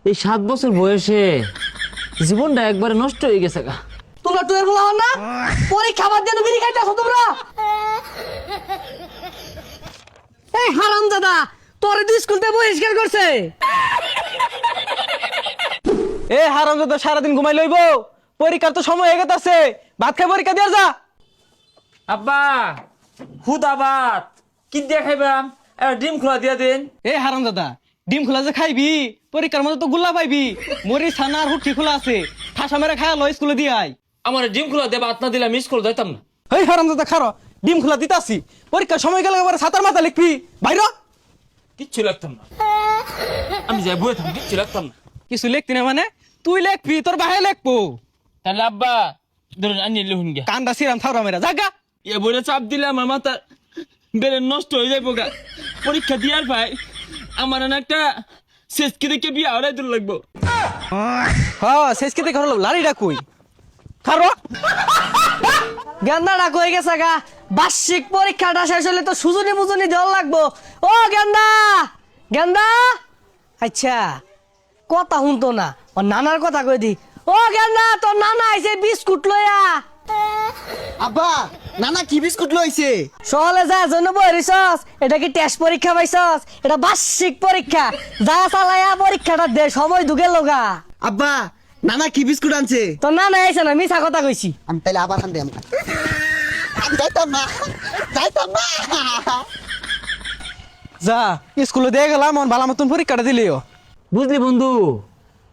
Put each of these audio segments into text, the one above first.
এই 7 বছর বয়সে জীবনটা একবারে নষ্ট হয়ে গেছে গা। তোমরা টুয়ের বলা হন না পরীক্ষা বাদ দিয়ে বিড়ি খাইতেছো তোমরা। এই হারামজাদা তোরে তো স্কুল থেকে বহিষ্কার করছে। এ হারামজাদা সারাদিন ঘুমাই লইব, পরীক্ষার তো সময় হয়ে গেছে, ভাত খাই পরীক্ষা দিয়ে যা। আব্বা হুদা ভাত কি দিয়ে খাইবাম? ডিম খোলা দিয়া দেন। এ হারামজাদা ডিম খোলা যে খাইবি, পরীক্ষার মধ্যে তো গুল্লা পাইবি। মরি ছানা আর হুটকি খোলা আছে, ঠাসা মেরে খায় লো স্কুলে দিয়ে আয়। আমার ডিম খোলা দিয়ে ভাত না দিলে আমি স্কুল যাইতাম না। এই হারামজাদা খারো, ডিম খোলা দিতাছি, পরীক্ষার সময় গেলে এবারে ছাতার মাথা লিখবি বাইর। কিচ্ছু লাগতাম না, আমি যাই বয়ে থাকি, কিচ্ছু লাগতাম না। কিছু লিখতি না মানে? তুই লিখবি, তোর বাহে লিখবো। তাহলে আব্বা ধরুন আনি লিখুন গে। কান্দা সিরাম থাউরা মেরা জাগা। এ বলে চাপ দিলে আমার মাথা বেড়ে নষ্ট হয়ে যাইব গা। পরীক্ষা দিয়ার ভাই আমার একটা শেষকে দেখে বিয়ে আড়াই দূর লাগবো। হ্যাঁ শেষকে দেখে হলো লাড়িটা কই খারো। গেন্দাটা কই গেছে গা? বার্ষিক পরীক্ষাটা শেষ হলে তো সুজনি মুজনি দেওয়া লাগবো। ও গেন্দা গেন্দা, আচ্ছা কথা শুনতো না, ও নানার কথা কই দি। ও গেন্দা তোর নানা আইছে বিস্কুট লইয়া। আব্বা নানা কি বিস্কুট লইছে? সহলে যা জন্য বইরিছস, এটা কি টেস্ট পরীক্ষা পাইছস? এটা বার্ষিক পরীক্ষা, যা চালায়া পরীক্ষাটা দে, সময় ঢুকে লগা। আব্বা নানা কি বিস্কুট আনছে? তোর নানা আইছে না, মিছা কথা কইছি। আমি তাইলে আবার খান দিই। আমি যাইতাম না, যাইতাম না। যা স্কুলে দিয়ে গেলাম, মন ভালো মতন পরীক্ষাটা দিলিও। বুঝলি বন্ধু,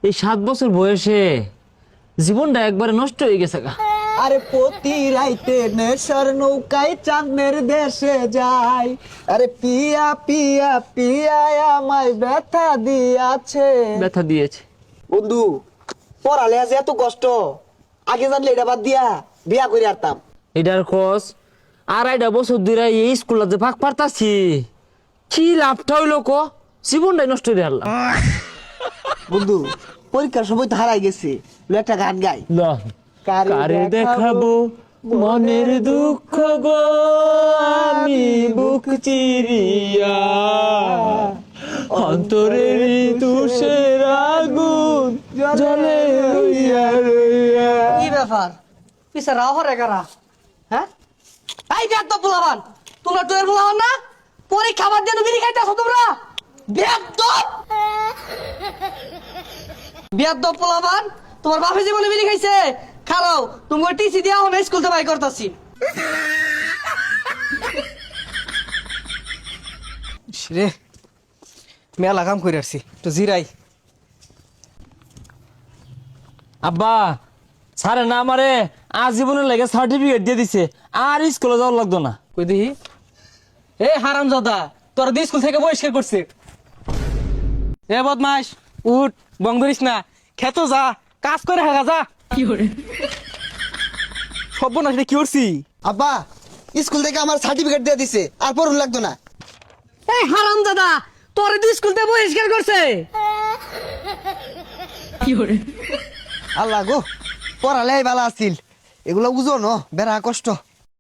এই 7 বছর বয়সে জীবনটা একবারে নষ্ট হয়ে গেছে গা। আরে প্রতি রাইতে নেশার নৌকায় চাঁদের দেশে যায়। আরে পিয়া পিয়া পিয়া আমায় ব্যথা দিয়াছে। ব্যথা দিয়েছে বন্ধু পড়ালে আজ এত কষ্ট, আগে জানলে এটা বাদ দিয়া বিয়া করে আরতাম। এটার খোঁজ 2.5 বছর ধরে এই স্কুলে যে ভাগ পারতাছি, কি লাভটা হইলো ক? জীবনটাই নষ্ট হয়ে হারলাম। বন্ধু পরীক্ষার সময় তো হারাই গেছে, একটা গান গাই। কারে দেখাবো মনের দুঃখ গো, আমি বুক চিরিয়া অন্তরের তুষের আগুন জ্বলে রইয়া রইয়া। কি ব্যাপার পিছে রাও হরে কারা? হ্যাঁ এই বেদ বুলাবান, তোমরা টুয়ের বুলাবান না পরীক্ষা বাদ দিয়ে বিড়ি খাইতেছো তোমরা। বেদ বুলাবান, তোমার বাপে জীবনে বিড়ি খাইছে? খারাও তুমি টিসি দিয়া হন স্কুল থেকে বাই করতাছি। রে মেলা কাম করে আসছি, তো জিরাই। আব্বা স্যারে না আমারে আজীবনের লাগে সার্টিফিকেট দিয়ে দিছে, আর স্কুলে যাওয়ার লাগতো না। কই দেখি। এ হারামজাদা তোর দিয়ে স্কুল থেকে বহিষ্কার করছে। এ বদমাস উঠ, বং ধরিস না, খেত যা, কাজ করে হাগা যা। কি করে সব না কি করছি? আব্বা স্কুল থেকে আমার সার্টিফিকেট দিয়ে দিছে, আর পড়ুন লাগতো না। এই হারামজাদা তোরে তো স্কুল থেকে বহিষ্কার করছে। আল্লাহ গো পড়ালে ভালো আছিল, এগুলো বুঝো ন বেড়া কষ্ট।